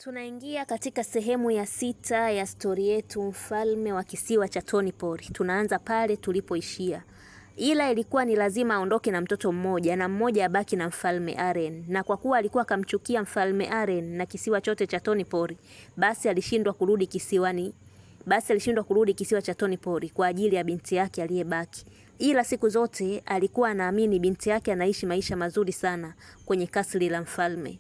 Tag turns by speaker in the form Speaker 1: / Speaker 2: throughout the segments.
Speaker 1: Tunaingia katika sehemu ya 6 ya stori yetu, mfalme wa kisiwa cha Tonypor. Tunaanza pale tulipoishia. Ila ilikuwa ni lazima aondoke na mtoto mmoja na mmoja abaki na mfalme Arryn. Na kwa kuwa alikuwa akamchukia mfalme Arryn na kisiwa chote cha Tonypor, basi alishindwa kurudi kisiwa cha Tonypor kwa ajili ya binti yake aliyebaki. Ila siku zote alikuwa anaamini binti yake anaishi maisha mazuri sana kwenye kasri la mfalme.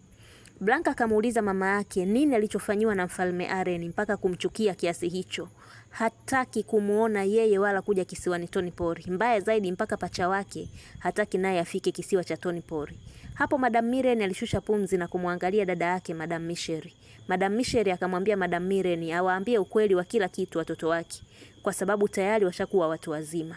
Speaker 1: Blanca akamuuliza mama yake nini alichofanyiwa na mfalme Arryn mpaka kumchukia kiasi hicho. Hataki kumuona yeye wala kuja kisiwani Tonypor. Mbaya zaidi mpaka pacha wake hataki naye afike kisiwa cha Tonypor. Hapo Madam Mirren alishusha pumzi na kumwangalia dada yake Madam Misheri. Madam Misheri akamwambia Madam Mirren awaambie ukweli wa kila kitu watoto wake kwa sababu tayari washakuwa watu wazima.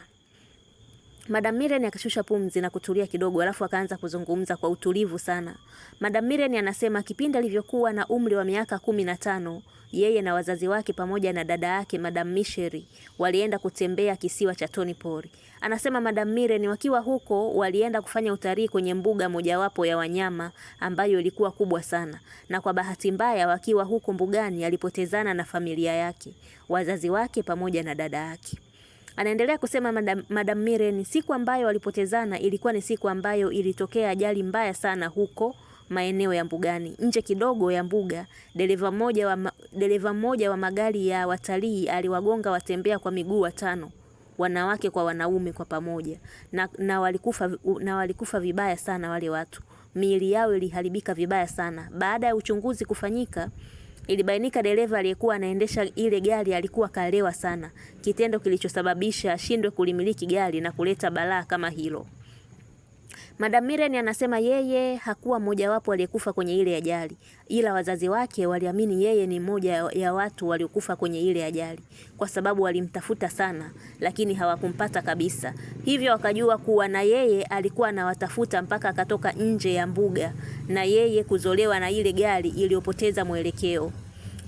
Speaker 1: Madam Mirren akashusha pumzi na kutulia kidogo, alafu akaanza kuzungumza kwa utulivu sana. Madam Mirren anasema kipindi alivyokuwa na umri wa miaka 15, yeye na wazazi wake pamoja na dada yake Madam Misheri walienda kutembea kisiwa cha Tonypor. Anasema Madam Mirren wakiwa huko walienda kufanya utalii kwenye mbuga mojawapo ya wanyama ambayo ilikuwa kubwa sana. Na kwa bahati mbaya wakiwa huko mbugani alipotezana na familia yake, wazazi wake pamoja na dada yake. Anaendelea kusema Madam Mirren siku ambayo walipotezana ilikuwa ni siku ambayo ilitokea ajali mbaya sana huko maeneo ya mbugani. Nje kidogo ya mbuga, dereva mmoja wa magari ya watalii aliwagonga watembea kwa miguu 5, wanawake kwa wanaume kwa pamoja. Na walikufa vibaya sana wale watu. Miili yao iliharibika vibaya sana. Baada ya uchunguzi kufanyika, ilibainika dereva aliyekuwa anaendesha ile gari alikuwa kalewa sana, kitendo kilichosababisha ashindwe kulimiliki gari na kuleta balaa kama hilo. Madam Mirren anasema yeye hakuwa mmojawapo aliyekufa kwenye ile ajali, ila wazazi wake waliamini yeye ni mmoja ya watu waliokufa kwenye ile ajali kwa sababu walimtafuta sana lakini hawakumpata kabisa. Hivyo wakajua kuwa na yeye alikuwa anawatafuta mpaka akatoka nje ya mbuga na yeye kuzolewa na ile gari iliyopoteza mwelekeo.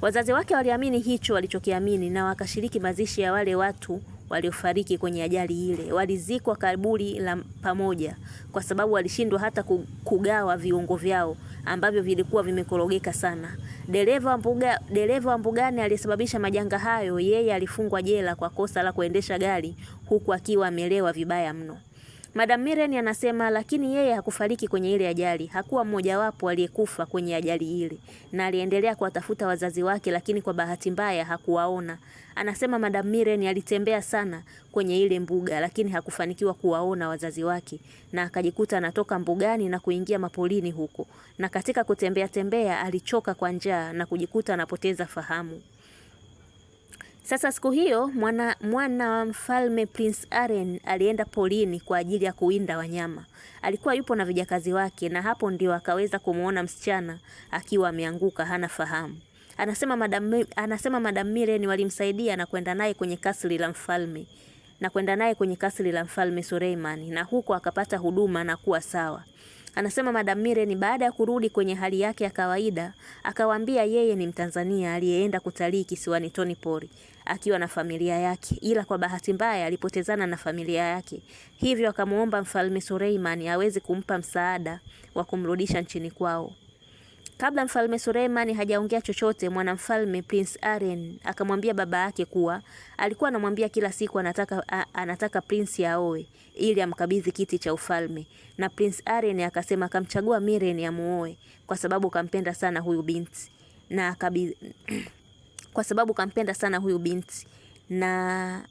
Speaker 1: Wazazi wake waliamini hicho walichokiamini na wakashiriki mazishi ya wale watu waliofariki kwenye ajali ile. Walizikwa kaburi la pamoja kwa sababu walishindwa hata kugawa viungo vyao ambavyo vilikuwa vimekorogeka sana. Dereva wa mbugani aliyesababisha majanga hayo, yeye alifungwa jela kwa kosa la kuendesha gari huku akiwa amelewa vibaya mno. Madam Mirren anasema lakini yeye hakufariki kwenye ile ajali, hakuwa mmojawapo aliyekufa kwenye ajali ile, na aliendelea kuwatafuta wazazi wake lakini kwa bahati mbaya hakuwaona. Anasema Madam Mirren alitembea sana kwenye ile mbuga lakini hakufanikiwa kuwaona wazazi wake na akajikuta anatoka mbugani na kuingia mapolini huko, na katika kutembea alichoka kwa njaa na kujikuta anapoteza fahamu. Sasa siku hiyo mwana wa mfalme Prince Arryn alienda polini kwa ajili ya kuwinda wanyama. Alikuwa yupo na vijakazi wake na hapo ndio akaweza kumuona msichana akiwa ameanguka hana fahamu. Anasema Madam Mirren walimsaidia na kwenda naye kwenye kasri la mfalme Suleiman na huko akapata huduma na kuwa sawa. Anasema Madam Mirren baada ya kurudi kwenye hali yake ya kawaida, akawaambia yeye ni Mtanzania aliyeenda kutalii kisiwani Tonypor akiwa na familia yake, ila kwa bahati mbaya alipotezana na familia yake. Hivyo akamuomba mfalme Suleiman aweze kumpa msaada wa kumrudisha nchini kwao. Kabla mfalme Suleiman hajaongea chochote, mwanamfalme Prince Arryn akamwambia baba yake kuwa alikuwa anamwambia kila siku anataka Prince aoe ili amkabidhi kiti cha ufalme, na Prince Arryn akasema akamchagua Mirren amuoe kwa sababu kampenda sana huyu binti na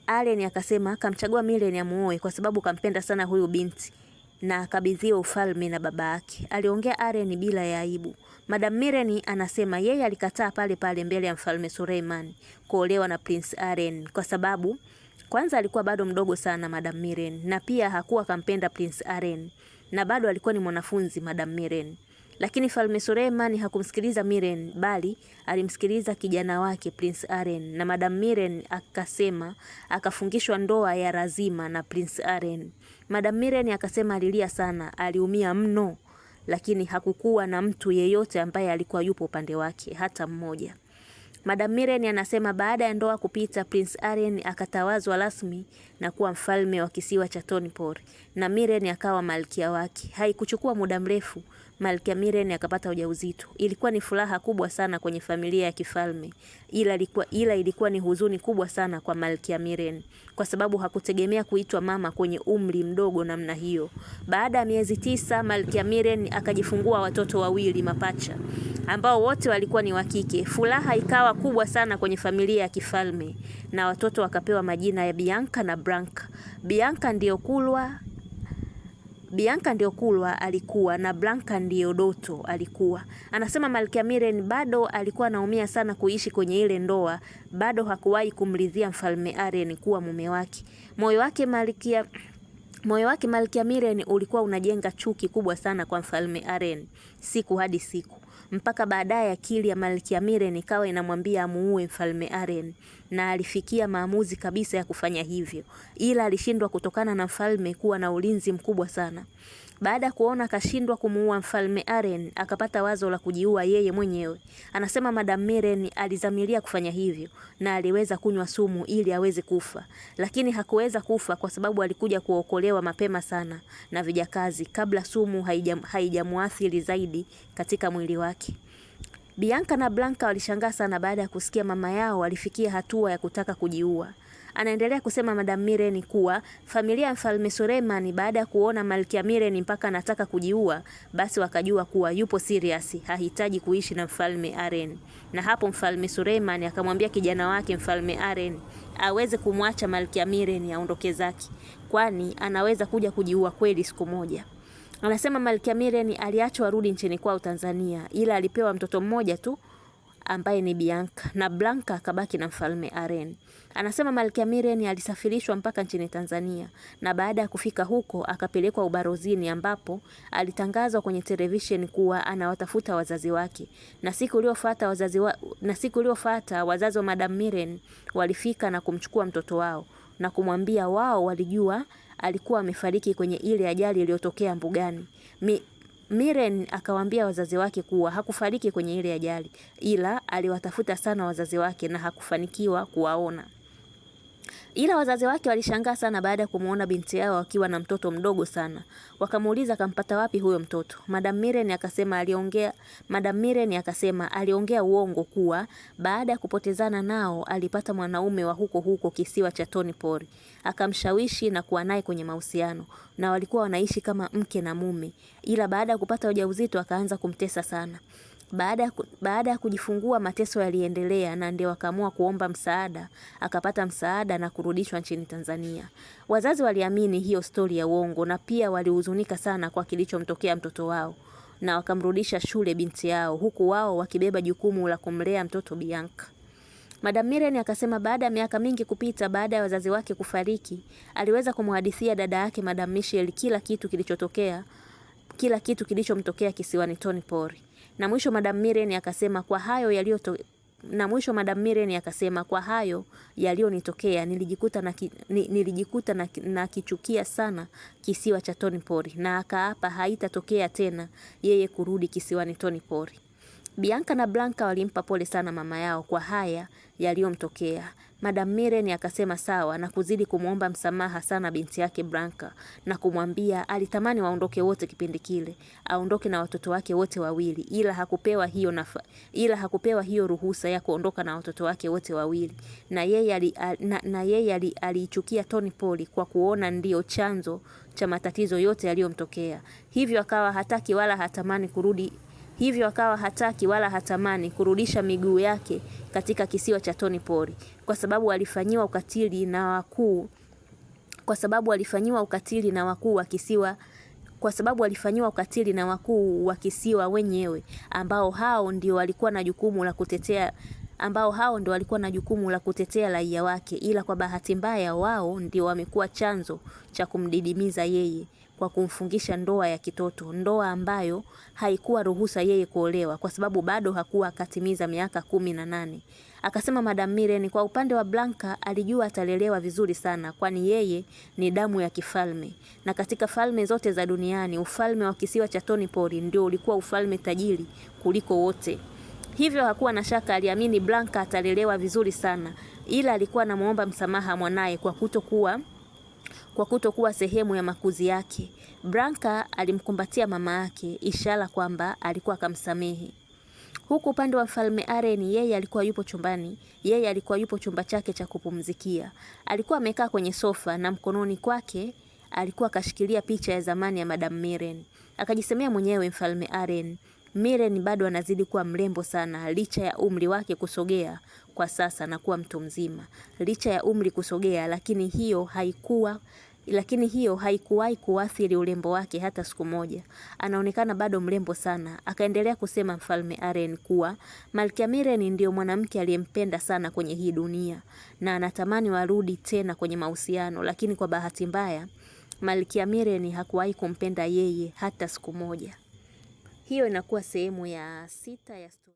Speaker 1: Arryn akasema akamchagua Mirren amuoe kwa sababu kampenda sana huyu binti na akabidhiwa ufalme na baba yake. Aliongea Arryn bila ya aibu. Madam Mirren anasema yeye alikataa pale pale mbele ya mfalme Suleiman kuolewa na Prince Arryn kwa sababu kwanza alikuwa bado mdogo sana Madam Mirren, na pia hakuwa kampenda Prince Arryn na bado alikuwa ni mwanafunzi Madam Mirren. Lakini mfalme Suleiman hakumsikiliza Mirren bali alimsikiliza kijana wake Prince Arryn, na Madam Mirren akafungishwa ndoa ya lazima na Prince Arryn. Madam Mirren akasema alilia sana, aliumia mno, lakini hakukuwa na mtu yeyote ambaye alikuwa yupo upande wake hata mmoja. Madam Mirren anasema baada ya ndoa kupita, Prince Arryn akatawazwa rasmi na kuwa mfalme wa kisiwa cha Tonypor na Mirren akawa malkia wake. Haikuchukua muda mrefu, Malkia Mirren akapata ujauzito. Ilikuwa ni furaha kubwa sana kwenye familia ya kifalme. Ila ilikuwa ni huzuni kubwa sana kwa Malkia Mirren, kwa sababu hakutegemea kuitwa mama kwenye umri mdogo namna hiyo. Baada ya miezi 9, Malkia Mirren akajifungua watoto wawili mapacha, ambao wote walikuwa ni wa kike. Furaha ikawa kubwa sana kwenye familia ya kifalme na watoto wakapewa majina ya Bianca na Blanca. Bianca ndio Kulwa alikuwa na Blanca ndio Doto alikuwa. Anasema Malkia Mirren bado alikuwa anaumia sana kuishi kwenye ile ndoa, bado hakuwahi kumridhia Mfalme Arryn kuwa mume wake. Moyo wake Malkia Mirren ulikuwa unajenga chuki kubwa sana kwa Mfalme Arryn siku hadi siku, mpaka baadaye akili ya Malkia Mirren ikawa inamwambia amuue Mfalme Arryn, na alifikia maamuzi kabisa ya kufanya hivyo, ila alishindwa kutokana na mfalme kuwa na ulinzi mkubwa sana. Baada ya kuona kashindwa kumuua Mfalme Arryn, akapata wazo la kujiua yeye mwenyewe. Anasema Madam Mirren alizamiria kufanya hivyo na aliweza kunywa sumu ili aweze kufa, lakini hakuweza kufa kwa sababu alikuja kuokolewa mapema sana na vijakazi kabla sumu haijamuathiri zaidi katika mwili wake. Bianca na Blanca walishangaa sana baada ya kusikia mama yao walifikia hatua ya kutaka kujiua. Anaendelea kusema Madam Mirren kuwa familia ya Mfalme Suleiman baada ya kuona Malkia Mirren mpaka anataka kujiua, basi wakajua kuwa yupo serious, hahitaji kuishi na Mfalme Arryn. Na hapo Mfalme Suleiman akamwambia kijana wake Mfalme Arryn aweze kumwacha Malkia Mirren aondoke zake, kwani anaweza kuja kujiua kweli siku moja. Anasema Malkia Mirren aliachwa arudi nchini kwao Tanzania, ila alipewa mtoto mmoja tu ambaye ni Bianca, na Blanca akabaki na Mfalme Arryn. Anasema Malkia Mirren alisafirishwa mpaka nchini Tanzania, na baada ya kufika huko akapelekwa ubarozini, ambapo alitangazwa kwenye television kuwa anawatafuta wazazi wake. Na siku iliyofuata wazazi wa Madam Mirren walifika na kumchukua mtoto wao na kumwambia wao walijua alikuwa amefariki kwenye ile ajali iliyotokea mbugani. Mirren akawaambia wazazi wake kuwa hakufariki kwenye ile ajali, ila aliwatafuta sana wazazi wake na hakufanikiwa kuwaona. Ila wazazi wake walishangaa sana baada ya kumuona binti yao akiwa na mtoto mdogo sana. Wakamuuliza kampata wapi huyo mtoto. Madam Mirren akasema aliongea uongo kuwa baada ya kupotezana nao alipata mwanaume wa huko kisiwa cha Tonipori. Akamshawishi na kuwa naye kwenye mahusiano, na walikuwa wanaishi kama mke na mume. Ila baada ya kupata ujauzito akaanza kumtesa sana. Baada ya kujifungua mateso yaliendelea, na ndio akaamua kuomba msaada, akapata msaada na kurudishwa nchini Tanzania. Wazazi waliamini hiyo stori ya uongo na pia walihuzunika sana kwa kilichomtokea mtoto wao, na wakamrudisha shule binti yao, huku wao wakibeba jukumu la kumlea mtoto Bianca. Madam Mirren akasema baada ya miaka mingi kupita baada ya wazazi wake kufariki, aliweza kumhadithia dada yake Madam Michelle kila kitu kilichomtokea kisiwani Tonipori. Na mwisho Madam Mirren akasema kwa hayo yaliyonitokea nilijikuta na kichukia sana kisiwa cha Tonipori, na akaapa haitatokea tena yeye kurudi kisiwani Tonipori. Bianca na Blanca walimpa pole sana mama yao kwa haya yaliyomtokea. Madam Mirren akasema sawa na kuzidi kumuomba msamaha sana binti yake Blanca, na kumwambia alitamani waondoke wote kipindi kile, aondoke na watoto wake wote wawili, ila hakupewa hiyo ruhusa ya kuondoka na watoto wake wote wawili. Na yeye aliichukia Tonipori kwa kuona ndio chanzo cha matatizo yote yaliyomtokea. Hivyo akawa hataki wala hatamani kurudisha miguu yake katika kisiwa cha Tonipori, kwa sababu alifanyiwa ukatili na wakuu wa kisiwa wenyewe, ambao hao ndio walikuwa na jukumu la kutetea raia wake, ila kwa bahati mbaya wao ndio wamekuwa chanzo cha kumdidimiza yeye kwa kumfungisha ndoa ya kitoto, ndoa ambayo haikuwa ruhusa yeye kuolewa kwa sababu bado hakuwa akatimiza miaka 18. Akasema Madam Mirren kwa upande wa Blanca alijua atalelewa vizuri sana, kwani yeye ni damu ya kifalme, na katika falme zote za duniani ufalme wa kisiwa cha Tonipori ndio ulikuwa ufalme tajiri kuliko wote. Hivyo hakuwa na shaka, aliamini Blanca atalelewa vizuri sana, ila alikuwa anamuomba msamaha mwanae kwa kutokuwa sehemu ya makuzi yake. Branka alimkumbatia mama yake, ishara kwamba alikuwa akamsamehe. Huku upande wa Mfalme Aren, yeye alikuwa yupo chumbani, yeye alikuwa yupo chumba chake cha kupumzikia. Alikuwa amekaa kwenye sofa na mkononi kwake alikuwa kashikilia picha ya zamani ya Madam Mirren. Akajisemea mwenyewe Mfalme Aren, Mirren bado anazidi kuwa mrembo sana licha ya umri wake kusogea kwa sasa na kuwa mtu mzima. Licha ya umri kusogea, lakini hiyo haikuwahi kuathiri urembo wake hata siku moja. Anaonekana bado mrembo sana. Akaendelea kusema Mfalme Aren kuwa Malkia Mirren ndio mwanamke aliyempenda sana kwenye hii dunia na anatamani warudi tena kwenye mahusiano, lakini kwa bahati mbaya Malkia Mirren hakuwahi kumpenda yeye hata siku moja. Hiyo inakuwa sehemu ya 6 ya story.